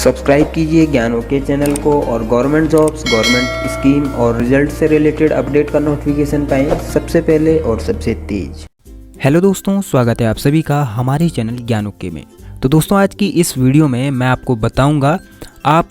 Subscribe कीजिए ज्ञान okay channel को और गवर्नमेंट जॉब्स, गवर्नमेंट स्कीम और रिजल्ट से रिलेटेड अपडेट का नोटिफिकेशन पाएं सबसे पहले और सबसे तेज। हेलो दोस्तों, स्वागत है आप सभी का हमारे चैनल ज्ञान ओके में। तो दोस्तों, आज की इस वीडियो में मैं आपको बताऊंगा आप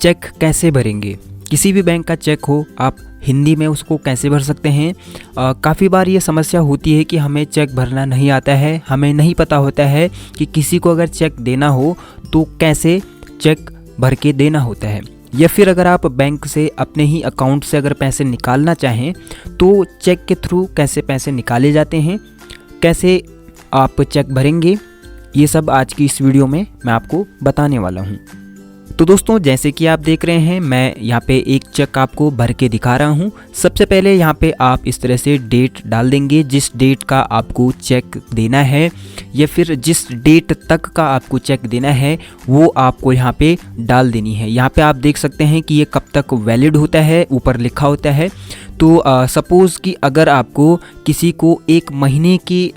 चेक कैसे भरेंगे। किसी भी बैंक का चेक हो, आप हिंदी में उसको कैसे भर सकते हैं। काफ़ी बार ये समस्या होती है कि हमें चेक भरना नहीं आता है, हमें नहीं पता होता है कि किसी को अगर चेक देना हो तो कैसे चेक भर के देना होता है, या फिर अगर आप बैंक से अपने ही अकाउंट से अगर पैसे निकालना चाहें तो चेक के थ्रू कैसे पैसे निकाले जाते हैं, कैसे आप चेक भरेंगे, ये सब आज की इस वीडियो में मैं आपको बताने वाला हूँ। तो दोस्तों, जैसे कि आप देख रहे हैं, मैं यहाँ पे एक चेक आपको भर के दिखा रहा हूँ। सबसे पहले यहाँ पे आप इस तरह से डेट डाल देंगे, जिस डेट का आपको चेक देना है या फिर जिस डेट तक का आपको चेक देना है वो आपको यहाँ पे डाल देनी है। यहाँ पे आप देख सकते हैं कि ये कब तक वैलिड होता है, ऊपर लिखा होता है। तो सपोज़ कि अगर आपको किसी को 1 महीने की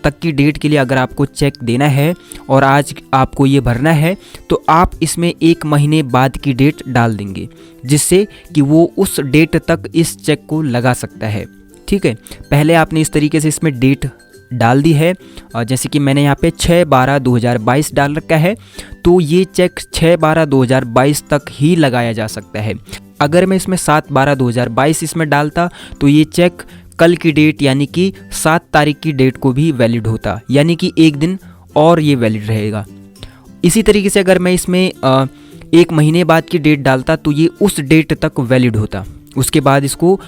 तक की डेट के लिए अगर आपको चेक देना है और आज आपको ये भरना है, तो आप इसमें 1 महीने बाद की डेट डाल देंगे, जिससे कि वो उस डेट तक इस चेक को लगा सकता है। ठीक है, पहले आपने इस तरीके से इसमें डेट डाल दी है, जैसे कि मैंने यहाँ पे 6/12/2022 डाल रखा है, तो ये चेक 6/12/2022 तक ही लगाया जा सकता है। अगर मैं इसमें 7/12/2022 इसमें डालता तो ये चेक कल की डेट यानी कि 7 तारीख की डेट को भी वैलिड होता, यानी कि 1 दिन और ये वैलिड रहेगा। इसी तरीके से अगर मैं इसमें 1 महीने बाद की डेट डालता तो ये उस डेट तक वैलिड होता, उसके बाद इसको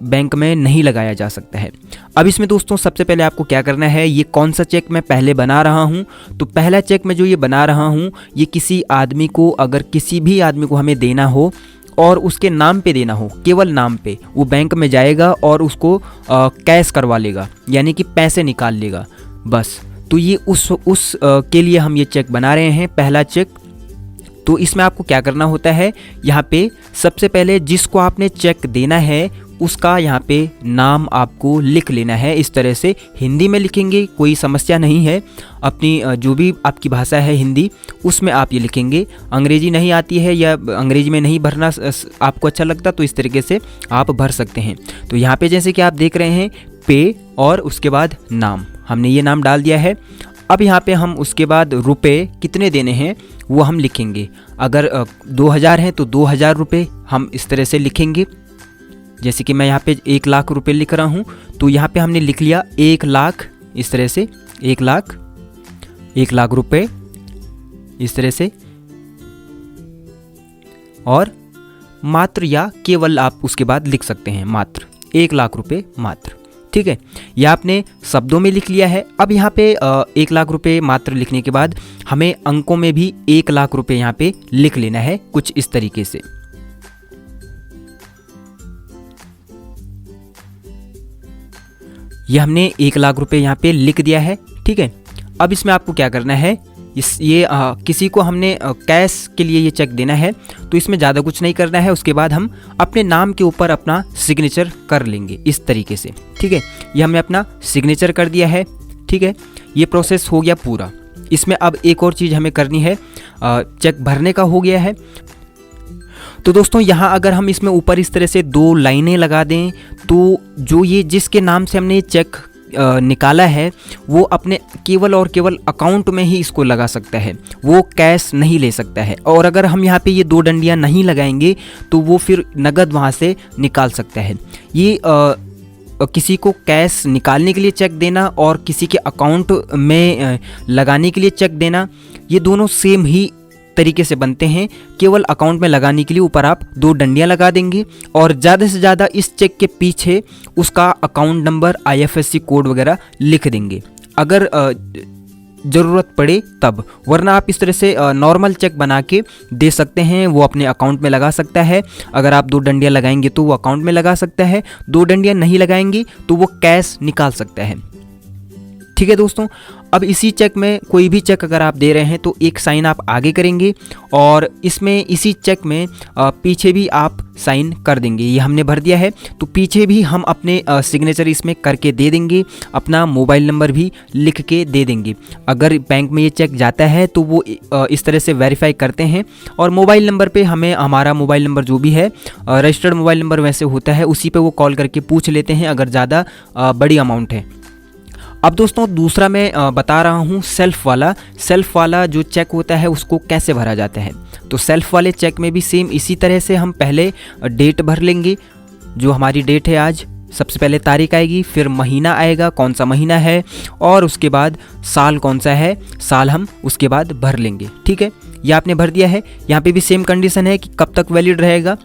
बैंक में नहीं लगाया जा सकता है। अब इसमें दोस्तों सबसे पहले आपको क्या करना है, ये कौन सा चेक मैं पहले बना रहा हूँ, तो पहला चेक मैं जो ये बना रहा हूँ ये किसी आदमी को, अगर किसी भी आदमी को हमें देना हो और उसके नाम पे देना हो, केवल नाम पे, वो बैंक में जाएगा और उसको कैश करवा लेगा, यानी कि पैसे निकाल लेगा बस। तो ये उस के लिए हम ये चेक बना रहे हैं, पहला चेक। तो इसमें आपको क्या करना होता है, यहाँ पे सबसे पहले जिसको आपने चेक देना है उसका यहाँ पे नाम आपको लिख लेना है। इस तरह से हिंदी में लिखेंगे, कोई समस्या नहीं है, अपनी जो भी आपकी भाषा है हिंदी उसमें आप ये लिखेंगे। अंग्रेजी नहीं आती है या अंग्रेजी में नहीं भरना आपको अच्छा लगता तो इस तरीके से आप भर सकते हैं। तो यहाँ पे जैसे कि आप देख रहे हैं पे और उसके बाद नाम, हमने ये नाम डाल दिया है। अब यहाँ पे हम उसके बाद रुपए कितने देने हैं वो हम लिखेंगे। अगर 2000 हैं तो 2000 रुपये हम इस तरह से लिखेंगे। जैसे कि मैं यहाँ पे 1 लाख रुपए लिख रहा हूँ, तो यहाँ पे हमने लिख लिया 1 लाख, इस तरह से 1 लाख रुपए इस तरह से, और मात्र या केवल आप उसके बाद लिख सकते हैं मात्र 1 लाख रुपए मात्र। ठीक है, यह आपने शब्दों में लिख लिया है। अब यहाँ पे 1 लाख रुपए मात्र लिखने के बाद हमें अंकों में भी 1 लाख रुपए यहाँ पे लिख लेना है, कुछ इस तरीके से। ये हमने 1 लाख रुपए यहाँ पे लिख दिया है। ठीक है, अब इसमें आपको क्या करना है, किसी को हमने कैश के लिए ये चेक देना है, तो इसमें ज़्यादा कुछ नहीं करना है। उसके बाद हम अपने नाम के ऊपर अपना सिग्नेचर कर लेंगे इस तरीके से। ठीक है, ये हमने अपना सिग्नेचर कर दिया है। ठीक है, ये प्रोसेस हो गया पूरा। इसमें अब एक और चीज़ हमें करनी है, चेक भरने का हो गया है। तो दोस्तों, यहाँ अगर हम इसमें ऊपर इस तरह से 2 लाइनें लगा दें तो जो ये जिसके नाम से हमने चेक निकाला है वो अपने केवल और केवल अकाउंट में ही इसको लगा सकता है, वो कैश नहीं ले सकता है। और अगर हम यहाँ पे ये 2 डंडियाँ नहीं लगाएंगे तो वो फिर नगद वहाँ से निकाल सकता है। ये किसी को कैश निकालने के लिए चेक देना और किसी के अकाउंट में लगाने के लिए चेक देना, ये दोनों सेम ही तरीके से बनते हैं। केवल अकाउंट में लगाने के लिए ऊपर आप 2 डंडियां लगा देंगे और ज़्यादा से ज़्यादा इस चेक के पीछे उसका अकाउंट नंबर, IFSC कोड वगैरह लिख देंगे अगर ज़रूरत पड़े तब, वरना आप इस तरह से नॉर्मल चेक बना के दे सकते हैं, वो अपने अकाउंट में लगा सकता है। अगर आप 2 डंडियां लगाएंगे तो वो अकाउंट में लगा सकता है, 2 डंडियां नहीं लगाएंगी तो वो कैश निकाल सकता है। ठीक है दोस्तों, अब इसी चेक में कोई भी चेक अगर आप दे रहे हैं तो एक साइन आप आगे करेंगे और इसमें इसी चेक में पीछे भी आप साइन कर देंगे। ये हमने भर दिया है तो पीछे भी हम अपने सिग्नेचर इसमें करके दे देंगे, अपना मोबाइल नंबर भी लिख के दे देंगे। अगर बैंक में ये चेक जाता है तो वो इस तरह से वेरीफाई करते हैं और मोबाइल नंबर पे हमें हमारा मोबाइल नंबर जो भी है रजिस्टर्ड मोबाइल नंबर वैसे होता है उसी पे वो कॉल करके पूछ लेते हैं अगर ज़्यादा बड़ी अमाउंट है। अब दोस्तों दूसरा मैं बता रहा हूँ सेल्फ वाला जो चेक होता है उसको कैसे भरा जाता है। तो सेल्फ वाले चेक में भी सेम इसी तरह से हम पहले डेट भर लेंगे, जो हमारी डेट है आज, सबसे पहले तारीख आएगी, फिर महीना आएगा कौन सा महीना है और उसके बाद साल कौन सा है, साल हम उसके बाद भर लेंगे। ठीक है, ये आपने भर दिया है। यहाँ पे भी सेम कंडीशन है कि कब तक वैलिड रहेगा।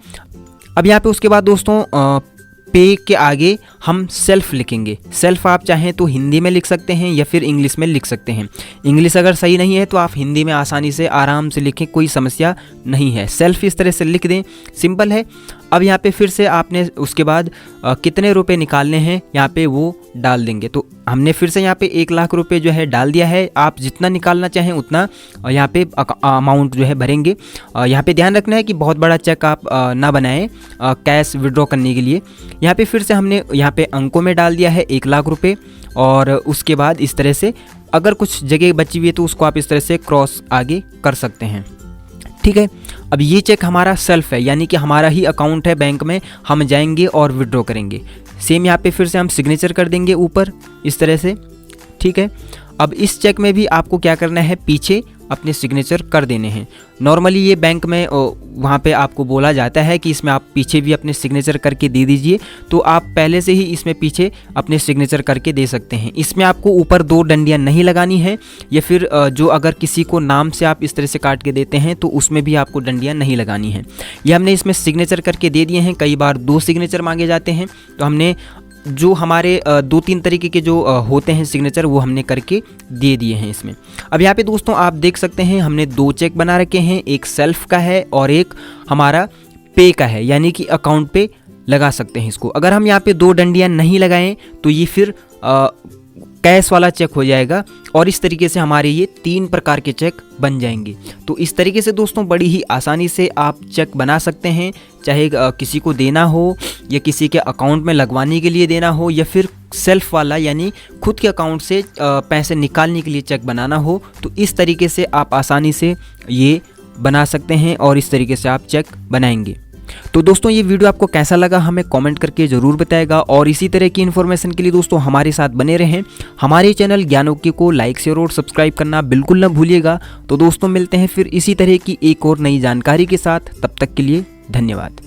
अब यहाँ पे उसके बाद दोस्तों पे के आगे हम सेल्फ लिखेंगे। सेल्फ आप चाहें तो हिंदी में लिख सकते हैं या फिर इंग्लिश में लिख सकते हैं। इंग्लिश अगर सही नहीं है तो आप हिंदी में आसानी से आराम से लिखें, कोई समस्या नहीं है। सेल्फ इस तरह से लिख दें, सिंपल है। अब यहाँ पे फिर से आपने उसके बाद कितने रुपए निकालने हैं यहाँ पे वो डाल देंगे। तो हमने फिर से यहाँ पे 1 लाख रुपए जो है डाल दिया है। आप जितना निकालना चाहें उतना यहाँ पे अमाउंट जो है भरेंगे। यहाँ पे ध्यान रखना है कि बहुत बड़ा चेक आप ना बनाएं कैश विड्रॉ करने के लिए। यहाँ पे फिर से हमने यहाँ पे अंकों में डाल दिया है 1 लाख रुपए और उसके बाद इस तरह से अगर कुछ जगह बची हुई है तो उसको आप इस तरह से क्रॉस आगे कर सकते हैं। ठीक है, अब ये चेक हमारा सेल्फ है, यानी कि हमारा ही अकाउंट है बैंक में, हम जाएंगे और विड्रॉ करेंगे। सेम यहाँ पे फिर से हम सिग्नेचर कर देंगे ऊपर इस तरह से। ठीक है, अब इस चेक में भी आपको क्या करना है, पीछे अपने सिग्नेचर कर देने हैं। नॉर्मली ये बैंक में वहाँ पे आपको बोला जाता है कि इसमें आप पीछे भी अपने सिग्नेचर करके दे दीजिए, तो आप पहले से ही इसमें पीछे अपने सिग्नेचर करके दे सकते हैं। इसमें आपको ऊपर 2 डंडियाँ नहीं लगानी है, या फिर जो अगर किसी को नाम से आप इस तरह से काट के देते हैं तो उसमें भी आपको डंडियाँ नहीं लगानी है। ये हमने इसमें सिग्नेचर करके दे दिए हैं। कई बार 2 सिग्नेचर मांगे जाते हैं, तो हमने जो हमारे 2-3 तरीके के जो होते हैं सिग्नेचर वो हमने करके दे दिए हैं इसमें। अब यहाँ पे दोस्तों आप देख सकते हैं हमने 2 चेक बना रखे हैं, एक सेल्फ का है और एक हमारा पे का है, यानी कि अकाउंट पे लगा सकते हैं इसको। अगर हम यहाँ पे 2 डंडियाँ नहीं लगाएं तो ये फिर कैश वाला चेक हो जाएगा और इस तरीके से हमारे ये 3 प्रकार के चेक बन जाएंगे। तो इस तरीके से दोस्तों बड़ी ही आसानी से आप चेक बना सकते हैं, चाहे किसी को देना हो या किसी के अकाउंट में लगवाने के लिए देना हो, या फिर सेल्फ वाला यानी खुद के अकाउंट से पैसे निकालने के लिए चेक बनाना हो। तो इस तरीके से आप आसानी से ये बना सकते हैं और इस तरीके से आप चेक बनाएंगे। तो दोस्तों ये वीडियो आपको कैसा लगा हमें कमेंट करके ज़रूर बताएगा और इसी तरह की इन्फॉर्मेशन के लिए दोस्तों हमारे साथ बने रहें। हमारे चैनल ज्ञानोक्य को लाइक शेयर और सब्सक्राइब करना बिल्कुल ना भूलिएगा। तो दोस्तों मिलते हैं फिर इसी तरह की एक और नई जानकारी के साथ, तब तक के लिए धन्यवाद।